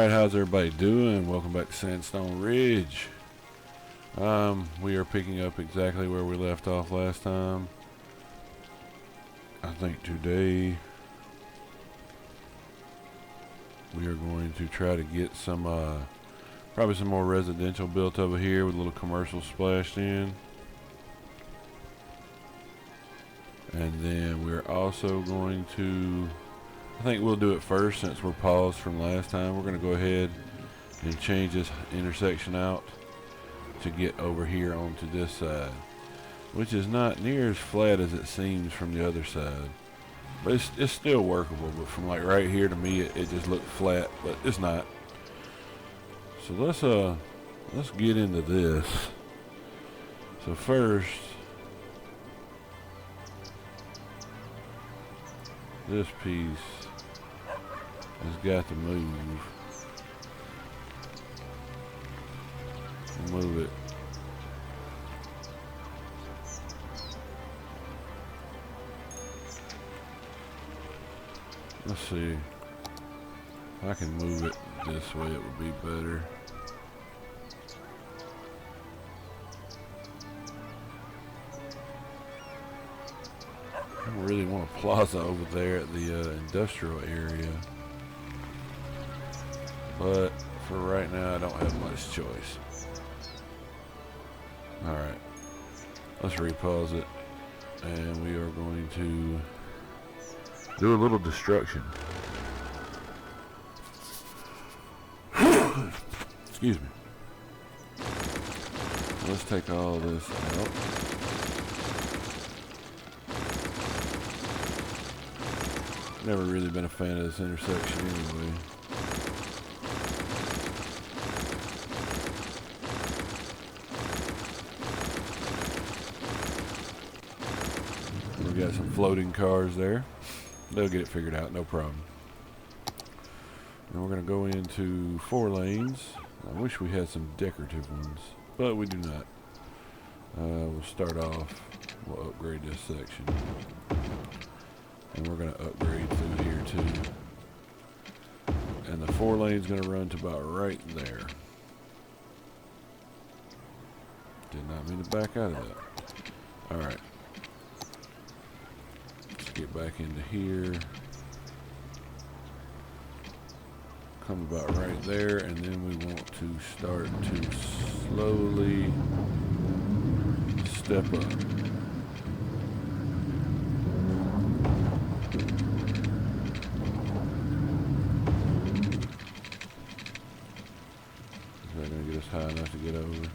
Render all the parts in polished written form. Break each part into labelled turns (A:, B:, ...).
A: Alright, how's everybody doing? Welcome back to Sandstone Ridge. We are picking up exactly where we left off last time. I think today we are going to try to get some, probably some more residential built over here with a little commercial splashed in. And then we're also going to, I think we'll do it first since we're paused from last time. We're going to go ahead and change this intersection out to get over here onto this side, which is not near as flat as it seems from the other side. But it's still workable, but from like right here to me it just looked flat, but it's not. So let's get into this. So first, this piece has got to move. Move it. Let's see. If I can move it this way, it would be better. I really want a plaza over there at the industrial area, but for right now I don't have much choice. Alright, let's repause it, and we are going to do a little destruction. Excuse me. Let's take all this out. Never really been a fan of this intersection anyway. We got some floating cars there. They'll get it figured out, no problem. And we're going to go into 4 lanes. I wish we had some decorative ones, but we do not. We'll start off, we'll upgrade this section. And we're going to upgrade through here too. And the 4 lane's going to run to about right there. Did not mean to back out of that. Alright. Let's get back into here. Come about right there, and then we want to start to slowly step up. Is that going to get us high enough to get over?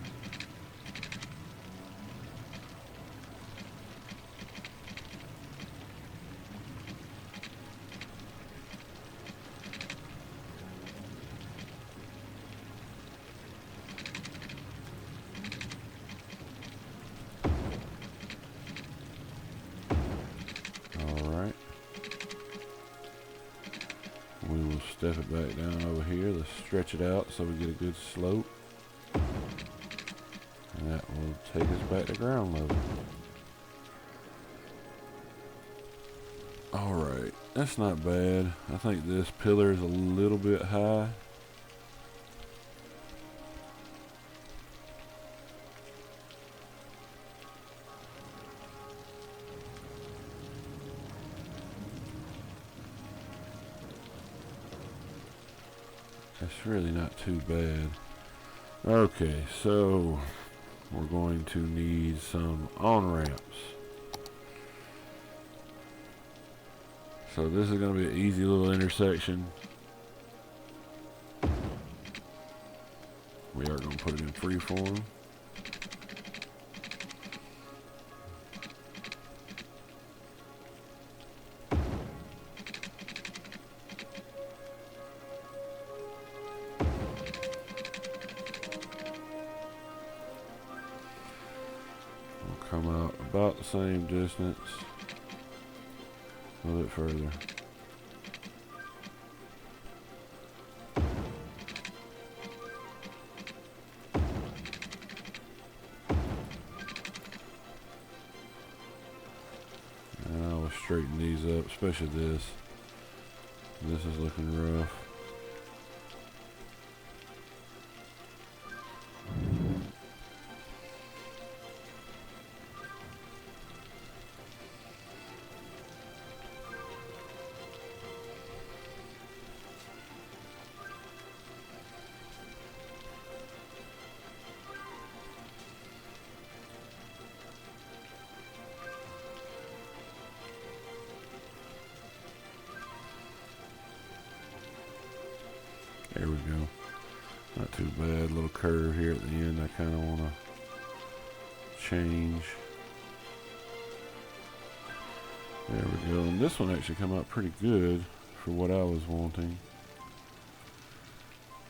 A: We will step it back down over here. Let's stretch it out so we get a good slope. And that will take us back to ground level. Alright, that's not bad. I think this pillar is a little bit high. That's really not too bad. Okay, so we're going to need some on-ramps. So this is going to be an easy little intersection. We are going to put it in freeform. Come out about the same distance, a little bit further. And I will straighten these up, especially this. This is looking rough. There we go. Not too bad. Little curve here at the end. I kind of want to change. There we go. And this one actually come out pretty good for what I was wanting.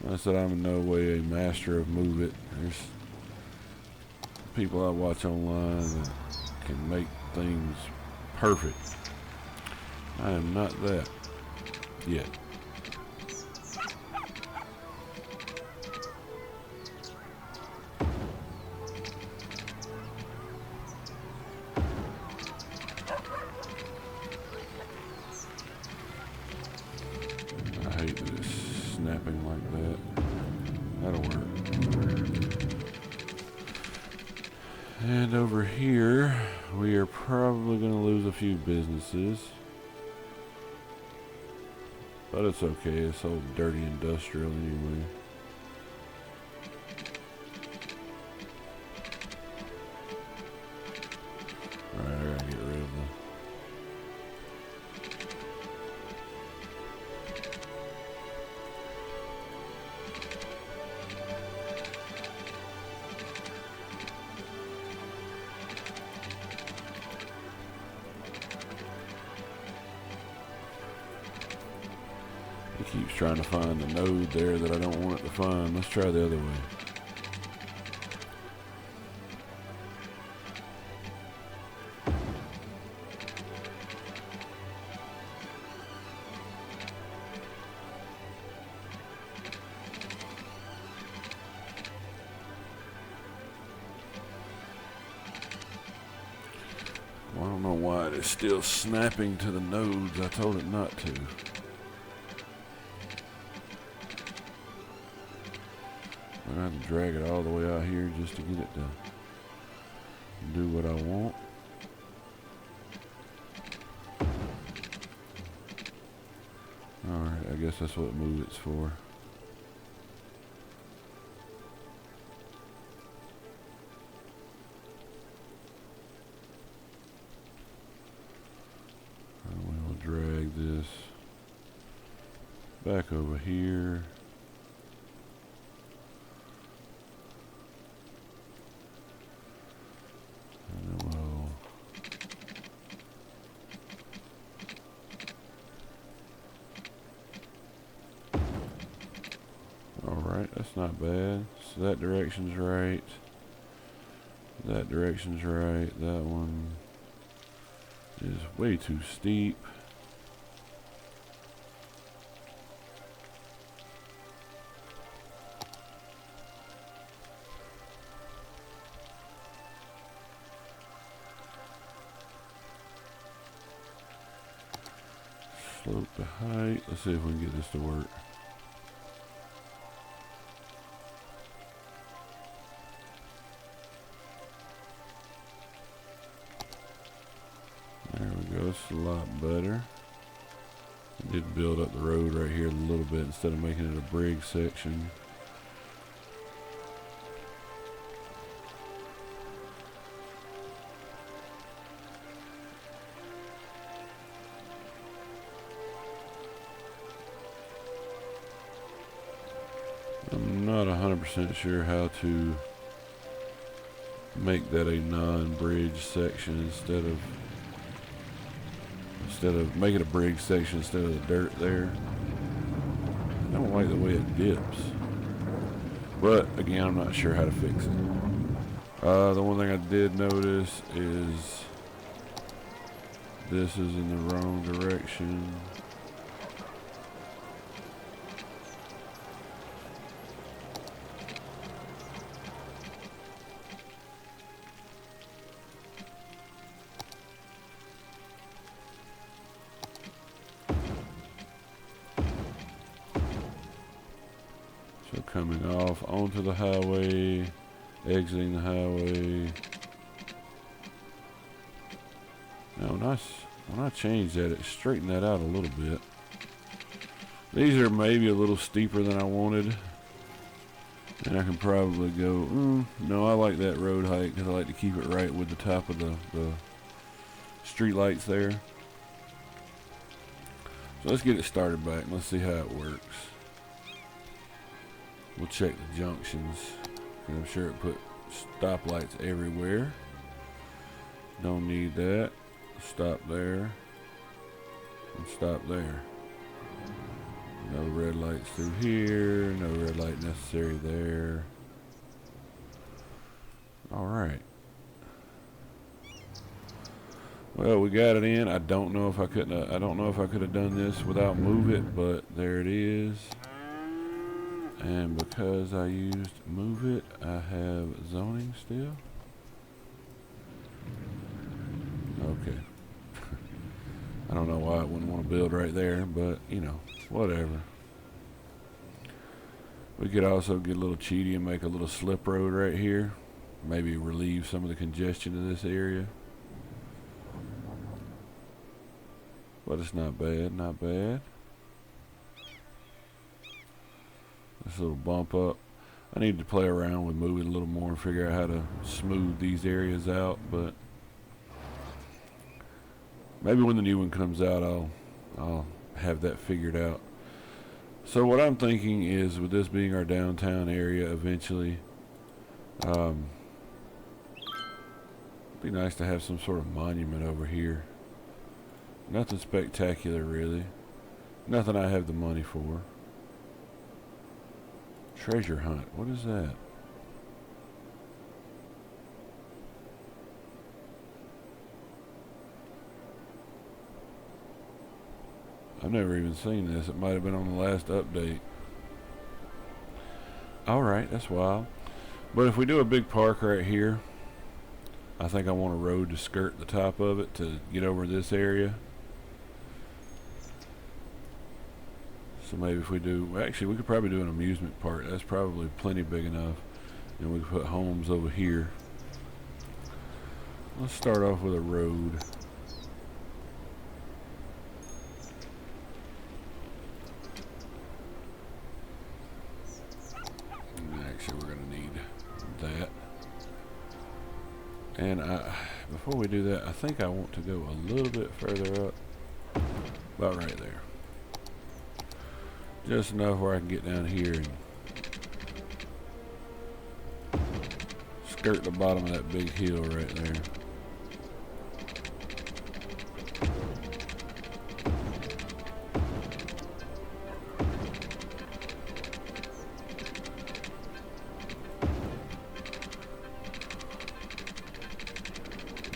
A: I said I'm in no way a master of Move It. There's people I watch online that can make things perfect. I am not that yet. I hate that it's snapping like that. That'll work. And over here, we are probably going to lose a few businesses. But it's okay, it's all dirty industrial anyway. Alright, I gotta get rid of them. It keeps trying to find the node there that I don't want it to find. Let's try the other way. Well, I don't know why it is still snapping to the nodes. I told it not to. I have to drag it all the way out here just to get it to do what I want. Alright, I guess that's what Move It's for. And we will drag this back over here. Alright, that's not bad. So that direction's right. That direction's right. That one is way too steep. Slope to height. Let's see if we can get this to work. There we go, it's a lot better. I did build up the road right here a little bit instead of making it a brig section. I'm not 100% sure how to make that a non-bridge section instead of making a bridge section instead of the dirt there. I don't like the way it dips. But again, I'm not sure how to fix it. The one thing I did notice is this is in the wrong direction. So coming off onto the highway, exiting the highway. Now when I change that, it straightened that out a little bit. These are maybe a little steeper than I wanted. And I can probably go, no, I like that road height because I like to keep it right with the top of the street lights there. So let's get it started back and let's see how it works. We'll check the junctions. And I'm sure it put stoplights everywhere. Don't need that. Stop there. And stop there. No red lights through here. No red light necessary there. Alright. Well, we got it in. I don't know if I could have done this without Move It, but there it is. And because I used Move It, I have zoning still. Okay. I don't know why I wouldn't want to build right there, but you know, whatever. We could also get a little cheaty and make a little slip road right here. Maybe relieve some of the congestion of this area. But it's not bad, not bad. This little bump up. I need to play around with moving a little more and figure out how to smooth these areas out, but maybe when the new one comes out, I'll have that figured out. So what I'm thinking is, with this being our downtown area eventually, it'd be nice to have some sort of monument over here. Nothing spectacular, really. Nothing I have the money for. Treasure hunt. What is that? I've never even seen this. It might have been on the last update. Alright, that's wild. But if we do a big park right here, I think I want a road to skirt the top of it to get over this area. So maybe if we do, well, actually we could probably do an amusement park. That's probably plenty big enough. And we could put homes over here. Let's start off with a road. Actually, we're going to need that. And before we do that, I think I want to go a little bit further up. About right there. Just enough where I can get down here and skirt the bottom of that big hill right there.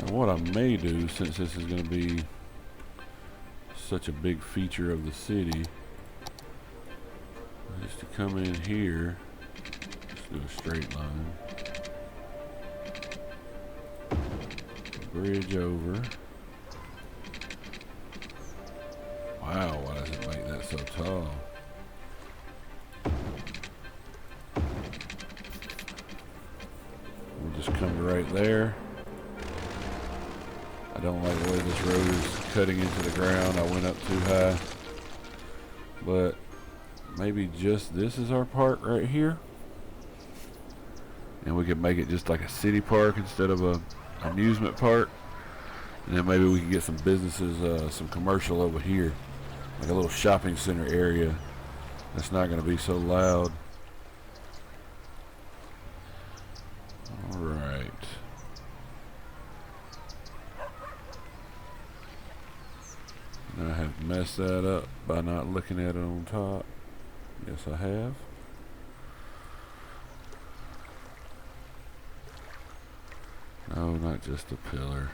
A: Now what I may do, since this is going to be such a big feature of the city, is to come in here. Let's do a straight line. Bridge over. Wow, why does it make that so tall? We'll just come to right there. I don't like the way this road is cutting into the ground. I went up too high. But maybe just this is our park right here. And we could make it just like a city park instead of a amusement park. And then maybe we can get some businesses, some commercial over here. Like a little shopping center area that's not going to be so loud. Alright. I have messed that up by not looking at it on top. Yes, I have. No, not just a pillar.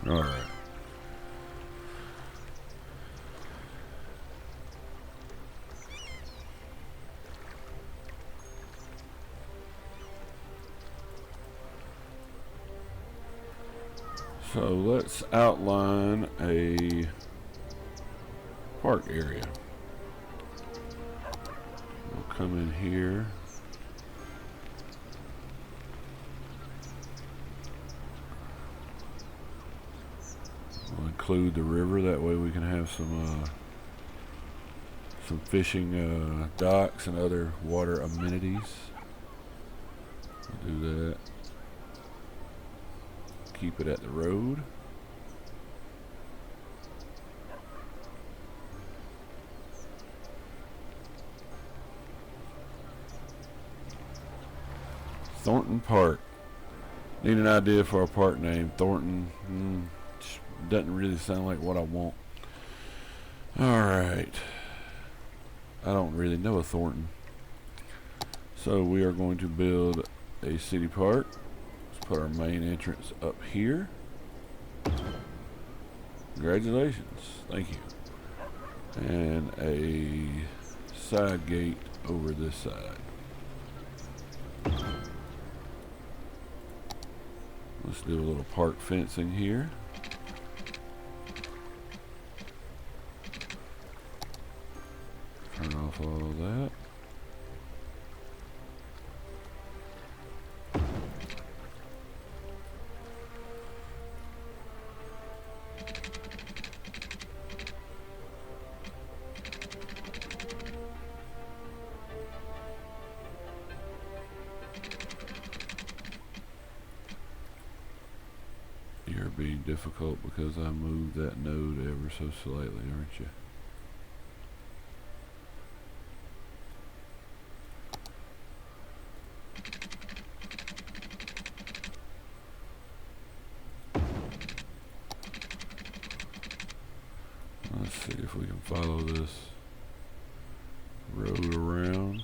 A: All right. So let's outline a park area. We'll come in here. We'll include the river, that way we can have some some fishing docks and other water amenities. We'll do that. Keep it at the road. Thornton Park. Need an idea for a park name. Thornton doesn't really sound like what I want. Alright. I don't really know a Thornton. So we are going to build a city park. Let's put our main entrance up here. Congratulations. Thank you. And a side gate over this side. Let's do a little park fencing here. Turn off all of that. You're being difficult because I moved that node ever so slightly, aren't you? Let's see if we can follow this road around.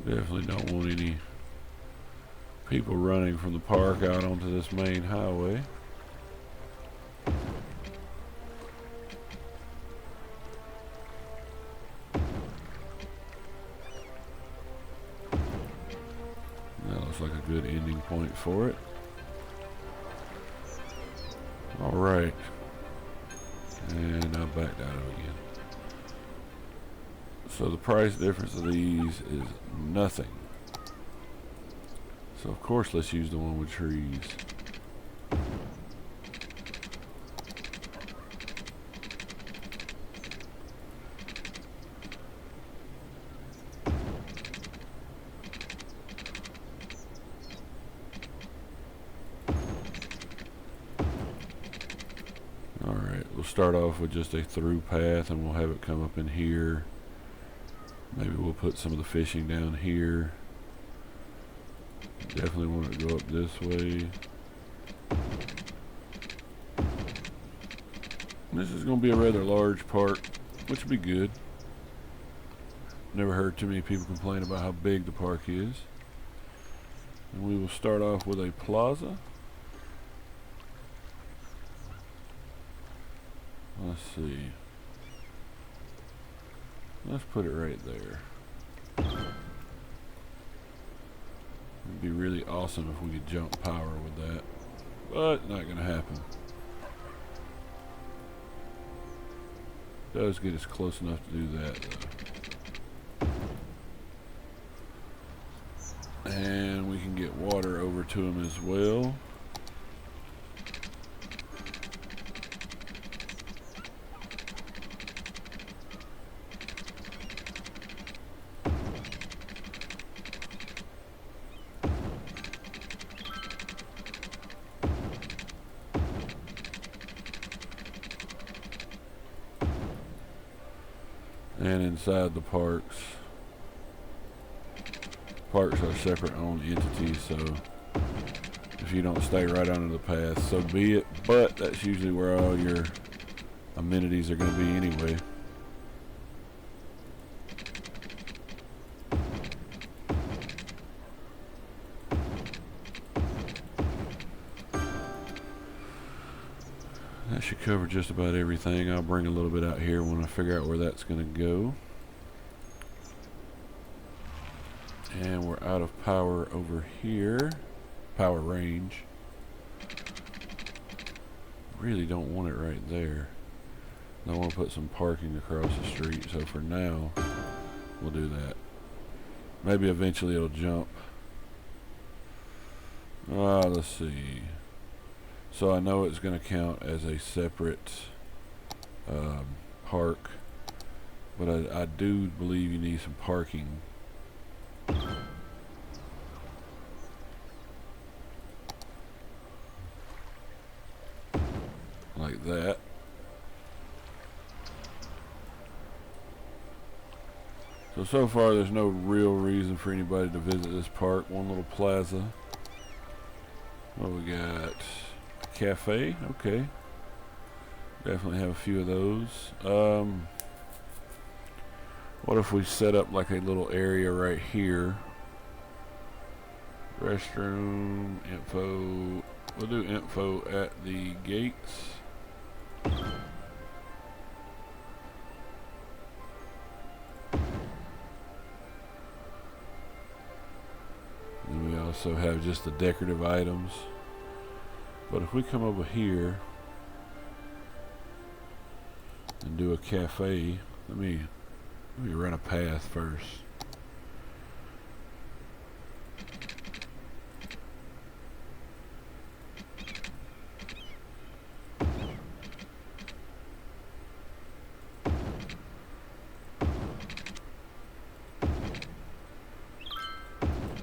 A: Definitely don't want any people running from the park out onto this main highway. That looks like a good ending point for it. Alright. And I backed out of it again. So the price difference of these is nothing. So of course let's use the one with trees. Alright, we'll start off with just a through path and we'll have it come up in here. Maybe we'll put some of the fishing down here. Definitely want to go up this way. This is going to be a rather large park, which would be good. Never heard too many people complain about how big the park is. And we will start off with a plaza. Let's see. Let's put it right there. It'd be really awesome if we could jump power with that, but not gonna happen. Does get us close enough to do that though. And we can get water over to them as well. And inside the parks are separate owned entities, so if you don't stay right under the path, so be it, but that's usually where all your amenities are going to be anyway. That should cover just about everything. I'll bring a little bit out here when I figure out where that's going to go. And we're out of power over here. Power range. really don't want it right there. I want to put some parking across the street, so for now, we'll do that. Maybe eventually it'll jump. Let's see. So I know it's going to count as a separate park, but I do believe you need some parking. Like that. So far there's no real reason for anybody to visit this park. One little plaza. What we got? Cafe, okay. Definitely have a few of those. What if we set up like a little area right here? Restroom, info. We'll do info at the gates. And we also have just the decorative items. But if we come over here and do a cafe, let me run a path first.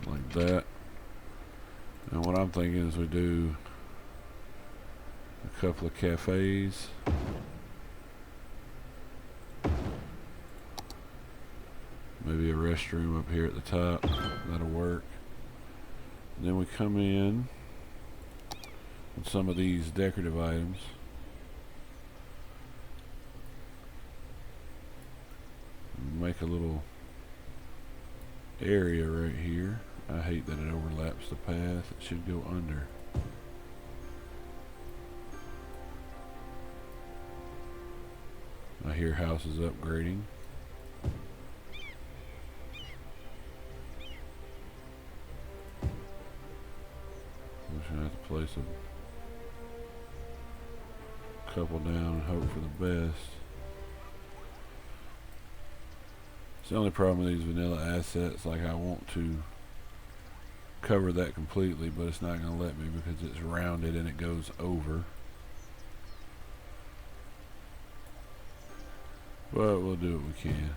A: Like that. And what I'm thinking is we do a couple of cafes. Maybe a restroom up here at the top. That'll work. And then we come in with some of these decorative items. And make a little area right here. I hate that it overlaps the path. It should go under. I hear houses upgrading. I'm just gonna have to place a couple down and hope for the best. It's the only problem with these vanilla assets. Like, I want to cover that completely, but it's not gonna let me because it's rounded and it goes over. But we'll do what we can.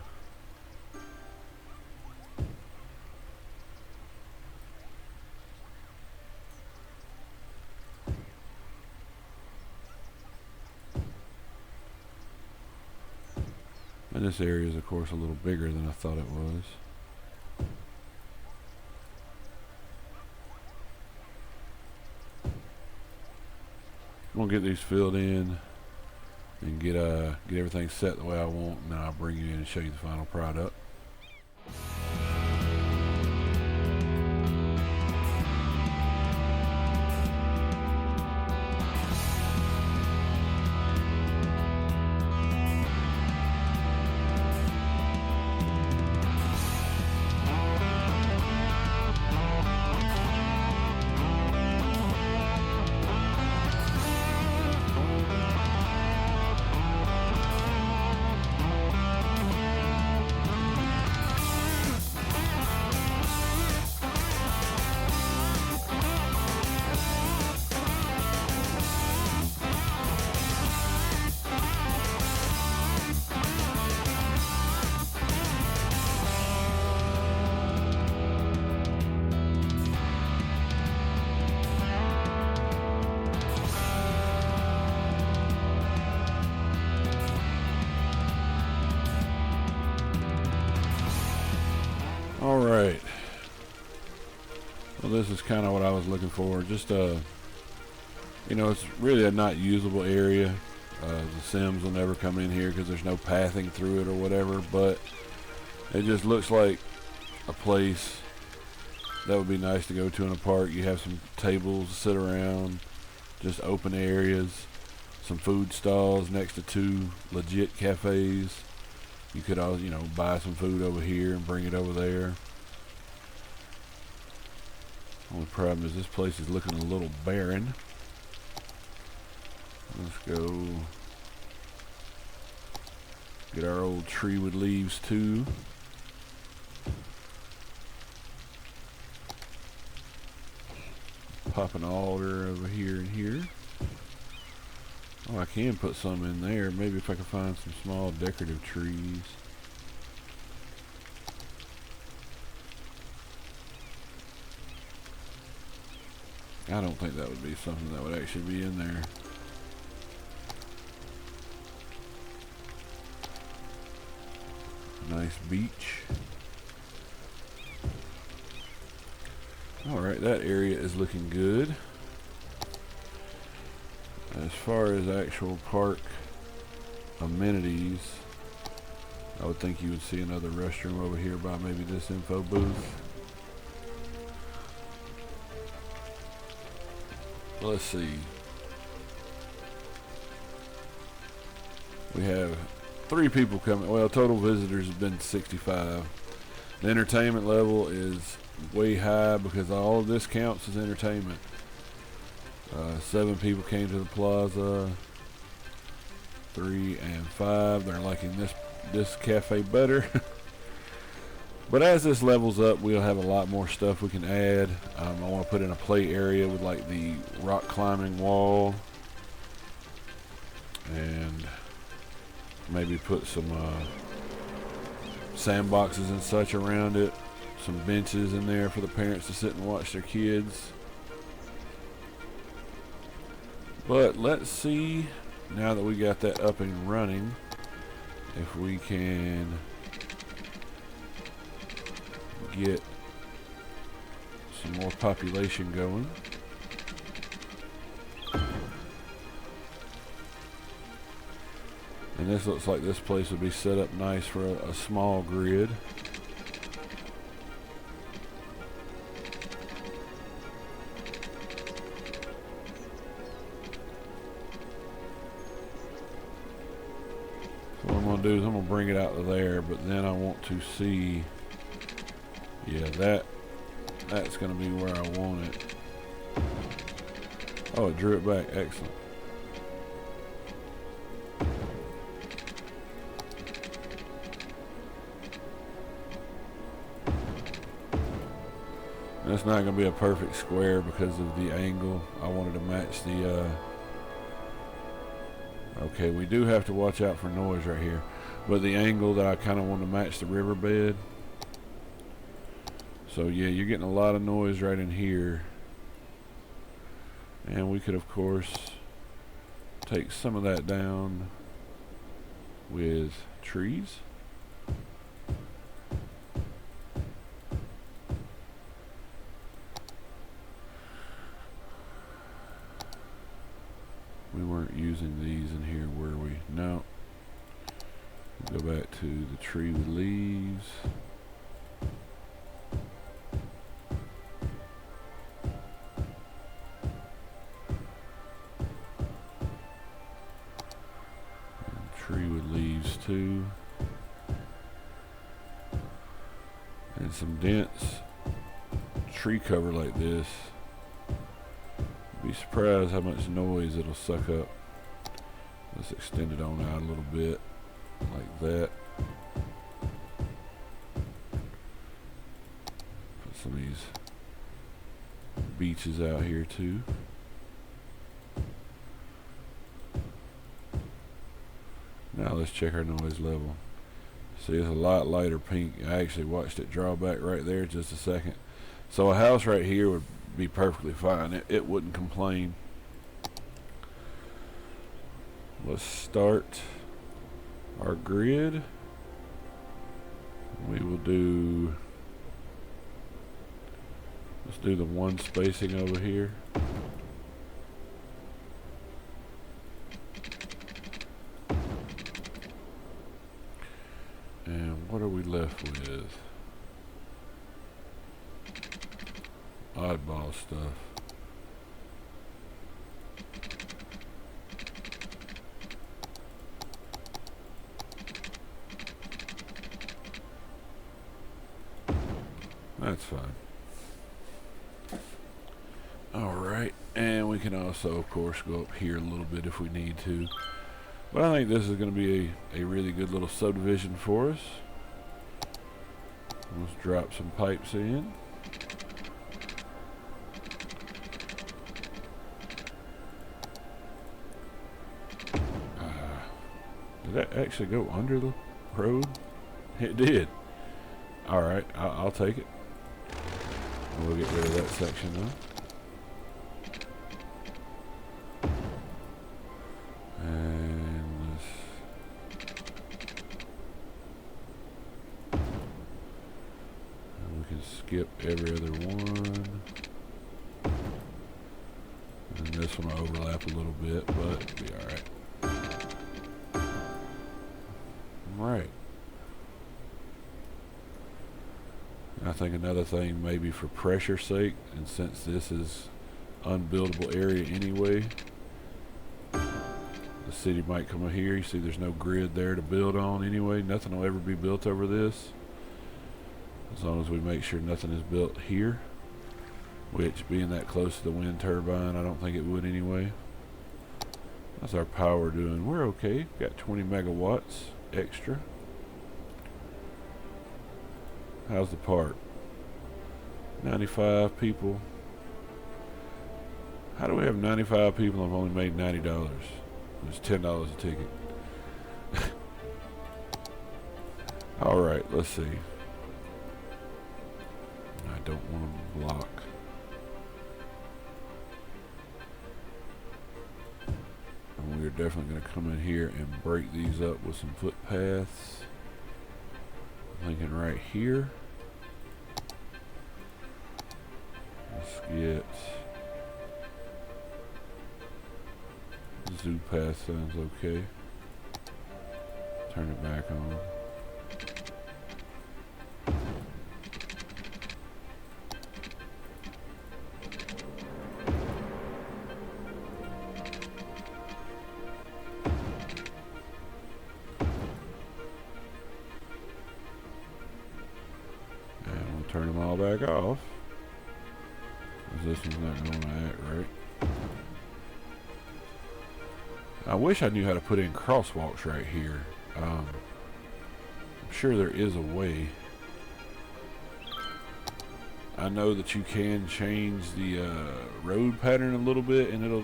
A: And this area is, of course, a little bigger than I thought it was. I'm gonna get these filled in and get everything set the way I want, and then I'll bring you in and show you the final product. Alright, well, this is kind of what I was looking for. Just you know, it's really a not usable area. The Sims will never come in here because there's no pathing through it or whatever, but it just looks like a place that would be nice to go to in a park. You have some tables to sit around, just open areas, some food stalls next to two legit cafes. You could all, you know, buy some food over here and bring it over there. Only problem is this place is looking a little barren. Let's go get our old tree with leaves too. Pop an alder over here and here. Oh, I can put some in there. Maybe if I can find some small decorative trees. I don't think that would be something that would actually be in there. Nice beach. Alright, that area is looking good. As far as actual park amenities, I would think you would see another restroom over here by maybe this info booth. Let's see. We have 3 people coming. Well, total visitors have been 65. The entertainment level is way high because all of this counts as entertainment. 7 people came to the plaza. 3 and 5. They're liking this cafe better. But as this levels up, we'll have a lot more stuff we can add. I want to put in a play area with like the rock climbing wall, and maybe put some sandboxes and such around it. Some benches in there for the parents to sit and watch their kids. But let's see, now that we got that up and running, if we can get some more population going. And this looks like this place would be set up nice for a small grid. So what I'm going to do is I'm going to bring it out to there, but then I want to see, yeah, that's going to be where I want it. Oh, it drew it back. Excellent. That's not going to be a perfect square because of the angle. I wanted to match the okay, we do have to watch out for noise right here, but the angle that I kind of want to match the riverbed. So yeah, you're getting a lot of noise right in here, and we could of course take some of that down with trees. We weren't using these in here, were we? No. We'll go back to the tree with leaves. And tree with leaves too. And some dense tree cover like this. Be surprised how much noise it'll suck up. Let's extend it on out a little bit, like that. Put some of these beaches out here too. Now let's check our noise level. See, it's a lot lighter pink. I actually watched it draw back right there just a second. So a house right here would be perfectly fine. It wouldn't complain. Let's start our grid. We will do, let's do the one spacing over here. And what are we left with? Oddball stuff. That's fine. Alright, and we can also, of course, go up here a little bit if we need to. But I think this is going to be a really good little subdivision for us. Let's drop some pipes in. Did that actually go under the road? It did. Alright, I'll take it. We'll get rid of that section now. And we can skip every other one. And this one will overlap a little bit, but it'll be alright. Right. I think another thing, maybe for pressure's sake, and since this is unbuildable area anyway, the city might come over here. You see there's no grid there to build on anyway. Nothing will ever be built over this, as long as we make sure nothing is built here, which, being that close to the wind turbine, I don't think it would anyway. How's our power doing? We're okay. Got 20 megawatts extra. How's the park? 95 people. How do we have 95 people and I've only made $90? It's $10 a ticket. Alright, let's see. I don't want to block. And we're definitely going to come in here and break these up with some footpaths. Linking right here. Let's get zoo path, sounds okay. Turn it back on. And we'll turn them all back off, because this one's not going to act right. I wish I knew how to put in crosswalks right here. I'm sure there is a way. I know that you can change the road pattern a little bit, and it'll.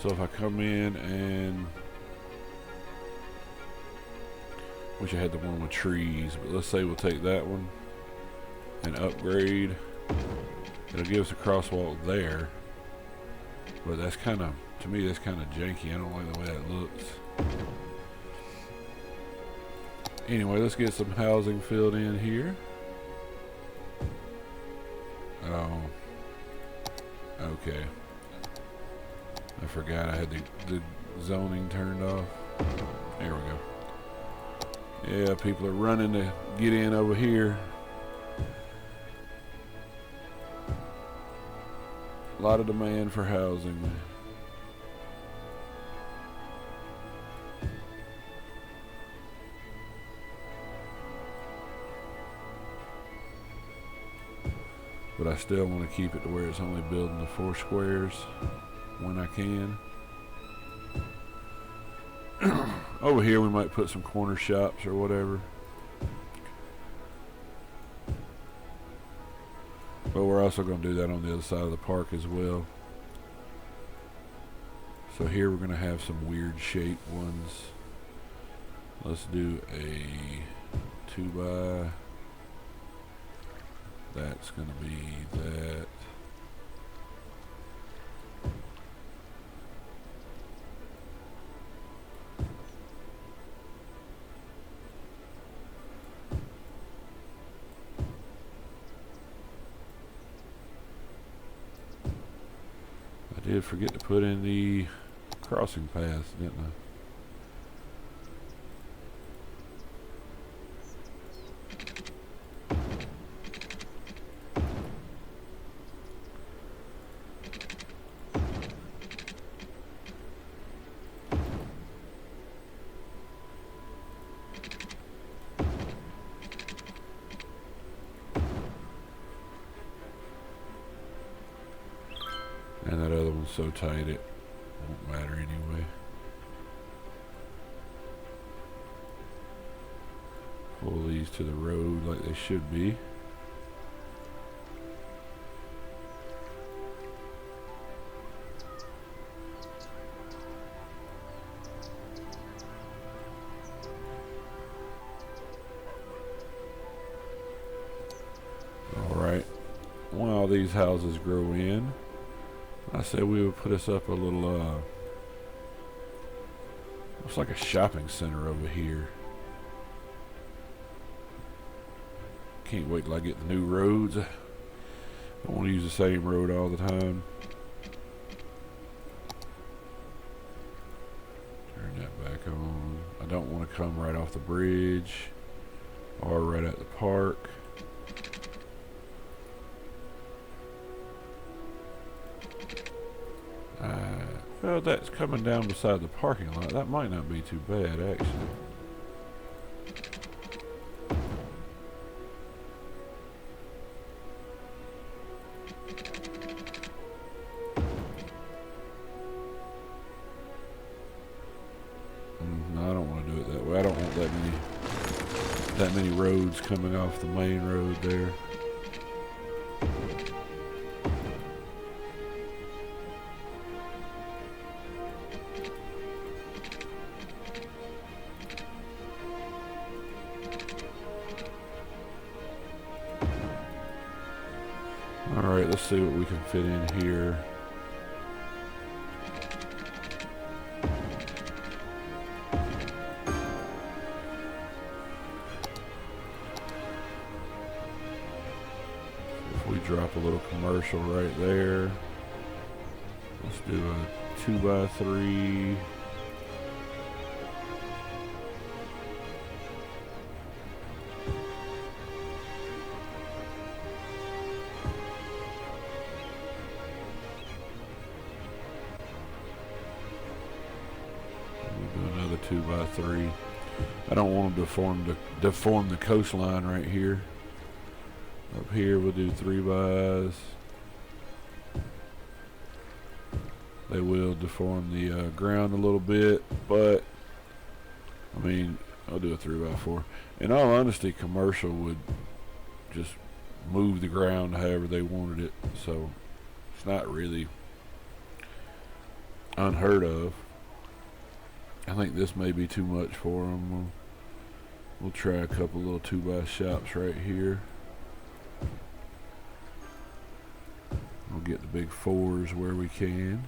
A: So if I come in and wish I had the one with trees, but let's say we'll take that one and upgrade. It'll give us a crosswalk there, but that's kind of. To me, that's kind of janky. I don't like the way that looks. Anyway, let's get some housing filled in here. Oh. Okay. I forgot I had the zoning turned off. There we go. Yeah, people are running to get in over here. A lot of demand for housing. But I still want to keep it to where it's only building the 4 squares when I can. Over here we might put some corner shops or whatever. But we're also going to do that on the other side of the park as well. So here we're going to have some weird shaped ones. Let's do a 2 by. That's going to be that. I did forget to put in the crossing path, didn't I? And that other one's so tight it won't matter anyway. Pull these to the road like they should be. Alright, while these houses grow in, I said we would put us up a little, looks like a shopping center over here. Can't wait till I get the new roads. I don't want to use the same road all the time. Turn that back on. I don't want to come right off the bridge or right at the park. Well, that's coming down beside the parking lot. That might not be too bad, actually. No, I don't want to do it that way. I don't want that many roads coming off the main road there. Alright, let's see what we can fit in here. If we drop a little commercial right there. Let's do a 2x3. Another 2x3. I don't want to deform the coastline right here. Up here we'll do 3x's. They will deform the ground a little bit, but I mean, I'll do a 3x4. In all honesty, commercial would just move the ground however they wanted it, so it's not really unheard of. I think this may be too much for them. We'll try a couple little 2x shops right here. We'll get the big 4s where we can.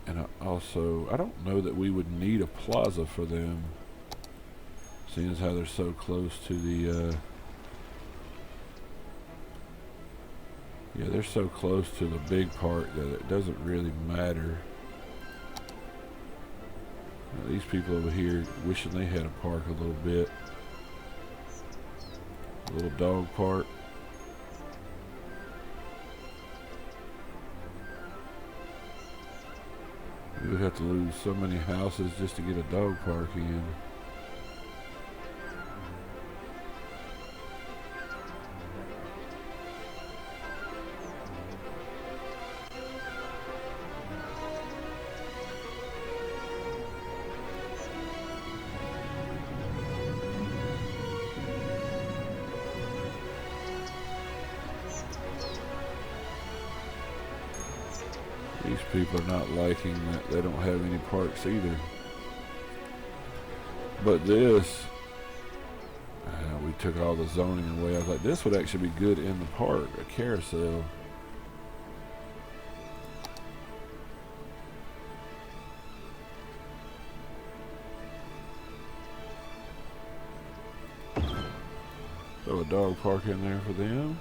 A: And I don't know that we would need a plaza for them, seeing as how they're so close to the yeah, they're so close to the big park that it doesn't really matter. Now, these people over here wishing they had a park a little bit. A little dog park. We would have to lose so many houses just to get a dog park in. These people are not liking that they don't have any parks either. But this, we took all the zoning away. I was like, this would actually be good in the park, a carousel. Throw a dog park in there for them.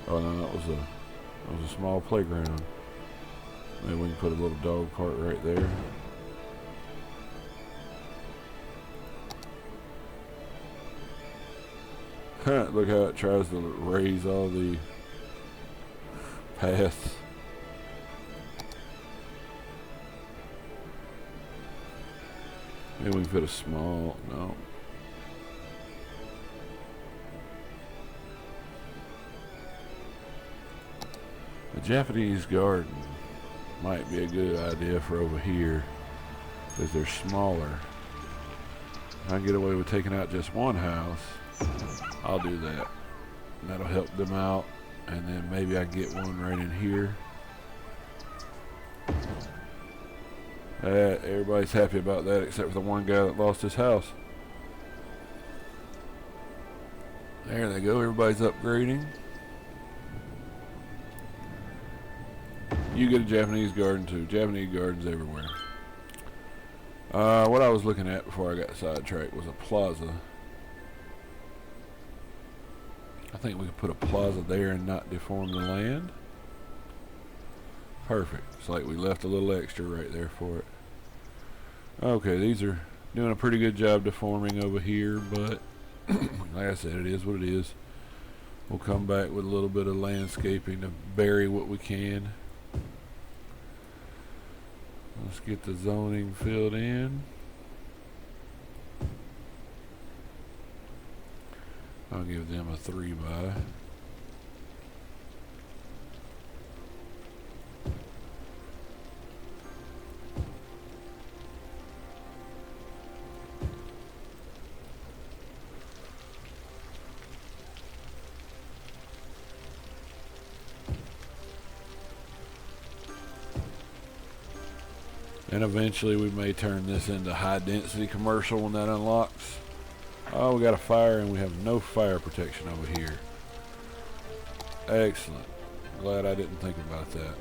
A: Oh no, that was a small playground. Maybe we can put a little dog park right there. Look how it tries to raise all the paths. Maybe we can put a small, no. A Japanese garden might be a good idea for over here because they're smaller. If I can get away with taking out just one house, I'll do that. And that'll help them out. And then maybe I can get one right in here. Everybody's happy about that except for the one guy that lost his house. There they go, everybody's upgrading. You get a Japanese garden too. Japanese gardens everywhere. What I was looking at before I got sidetracked was a plaza. I think we could put a plaza there and not deform the land. Perfect. It's like we left a little extra right there for it. Okay, these are doing a pretty good job deforming over here, but like I said, it is what it is. We'll come back with a little bit of landscaping to bury what we can. Let's get the zoning filled in. I'll give them a 3x. And eventually we may turn this into high density commercial when that unlocks. Oh, we got a fire and we have no fire protection over here. Excellent. Glad I didn't think about that.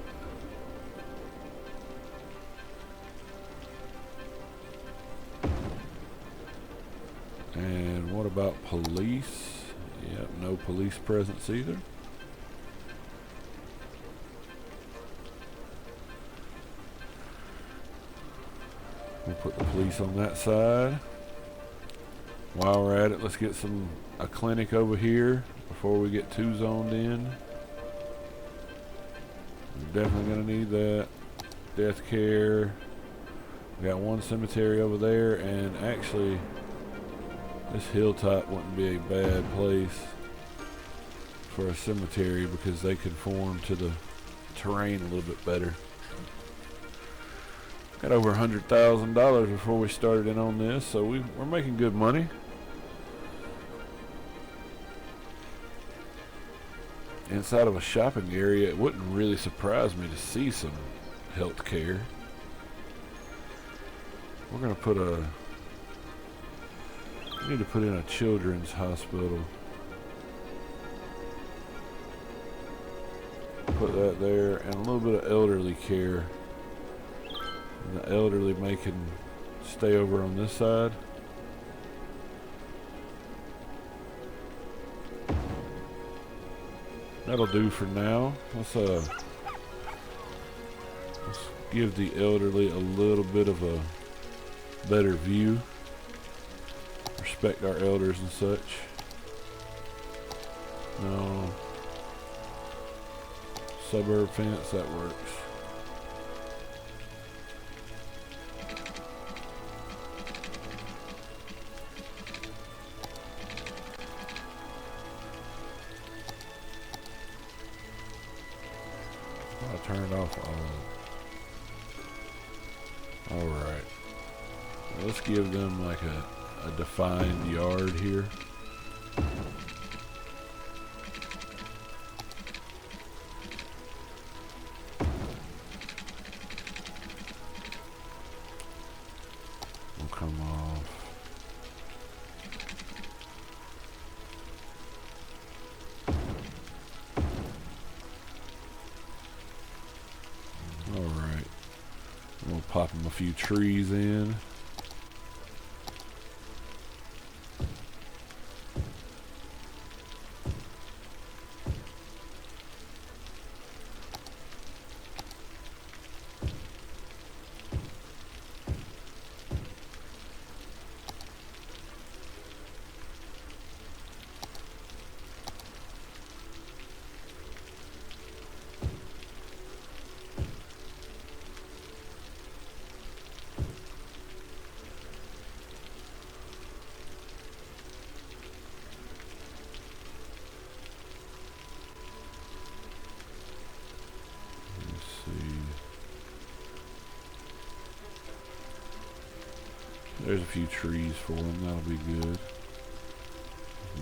A: And what about police? Yep, no police presence either. We'll put the police on that side. While we're at it, let's get a clinic over here before we get too zoned in. We're definitely going to need that. Death care. We got one cemetery over there, and actually this hilltop wouldn't be a bad place for a cemetery because they conform to the terrain a little bit better. Got over $100,000 before we started in on this, so we're making good money. Inside of a shopping area, it wouldn't really surprise me to see some health care. We're gonna we need to put in a children's hospital. Put that there, and a little bit of elderly care. And the elderly may can stay over on this side. That'll do for now. Let's give the elderly a little bit of a better view. Respect our elders and such. No. Suburb fence, that works. I turned off all. Alright. Let's give them like a defined yard here. We'll come off. Alright. We'll pop them a few trees in. There's a few trees for them. That'll be good.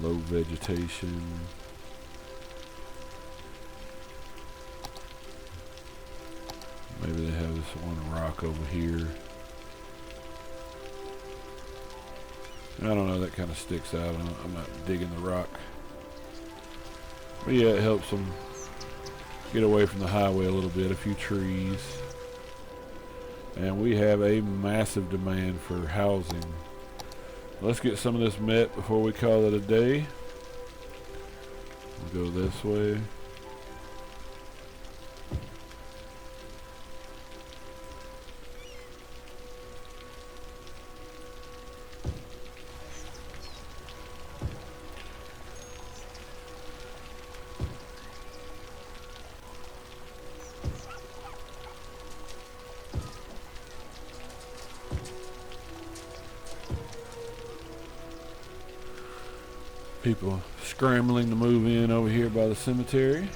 A: Low vegetation. Maybe they have this one rock over here. I don't know, that kind of sticks out. I'm not digging the rock. But yeah, it helps them get away from the highway a little bit. A few trees. And we have a massive demand for housing. Let's get some of this met before we call it a day. We'll go this way. People scrambling to move in over here by the cemetery.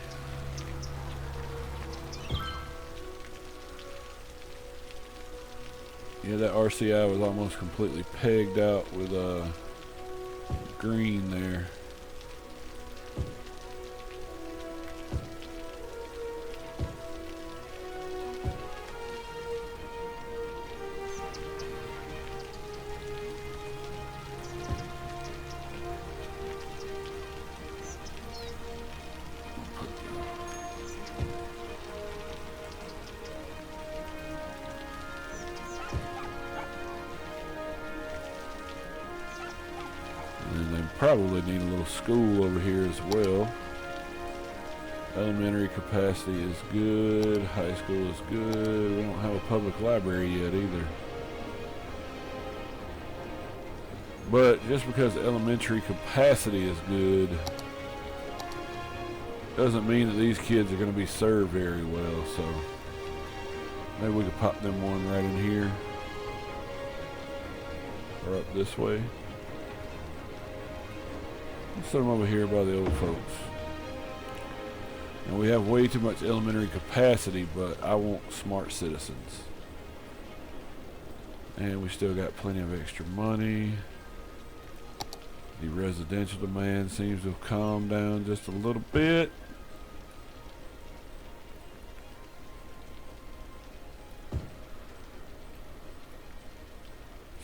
A: Yeah, that RCI was almost completely pegged out with green there. Probably need a little school over here as well. Elementary capacity is good. High school is good. We don't have a public library yet either. But just because elementary capacity is good doesn't mean that these kids are going to be served very well. So maybe we could pop them one right in here or up this way. Let's set them over here by the old folks. And we have way too much elementary capacity, but I want smart citizens. And we still got plenty of extra money. The residential demand seems to have calmed down just a little bit.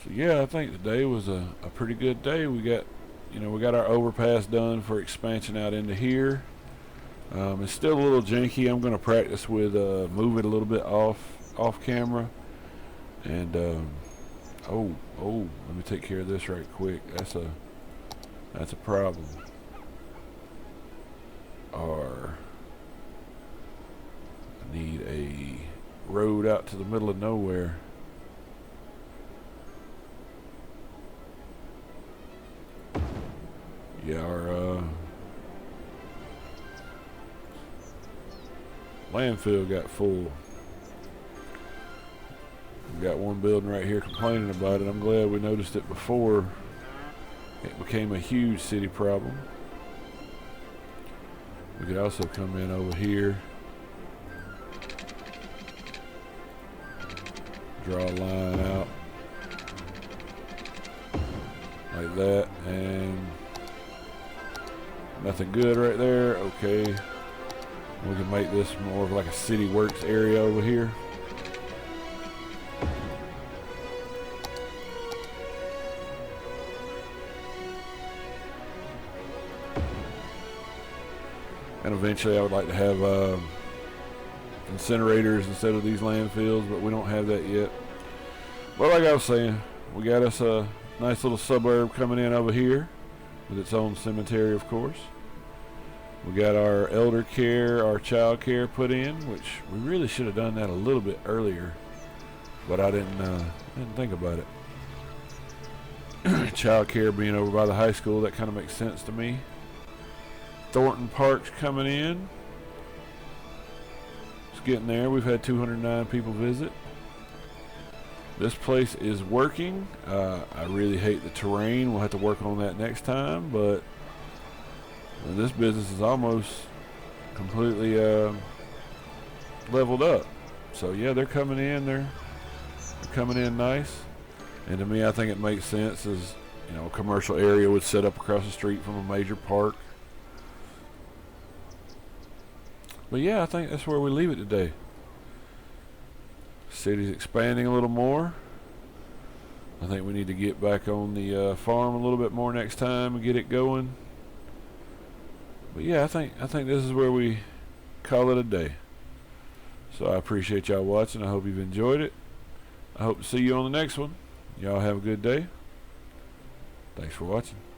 A: So yeah, I think today was a pretty good day. We got our overpass done for expansion out into here. It's still a little janky. I'm going to practice with move it a little bit off camera. And oh, let me take care of this right quick. That's a problem. I need a road out to the middle of nowhere. Yeah, our landfill got full. We got one building right here complaining about it. I'm glad we noticed it before it became a huge city problem. We could also come in over here, draw a line out like that, and nothing good right there. Okay, we can make this more of like a city works area over here. And eventually I would like to have incinerators instead of these landfills, but we don't have that yet. But like I was saying, we got us a nice little suburb coming in over here with its own cemetery, of course. We got our elder care, our child care put in, which we really should have done that a little bit earlier, but I didn't think about it. Child care being over by the high school, that kind of makes sense to me. Thornton Park's coming in. It's getting there. We've had 209 people visit. This place is working. I really hate the terrain. We'll have to work on that next time, but this business is almost completely leveled up. So yeah, they're coming in. They're coming in nice. And to me, I think it makes sense as, you know, a commercial area would set up across the street from a major park. But yeah, I think that's where we leave it today. City's expanding a little more. I think we need to get back on the farm a little bit more next time and get it going. But yeah, I think this is where we call it a day. So I appreciate y'all watching. I hope you've enjoyed it. I hope to see you on the next one. Y'all have a good day. Thanks for watching.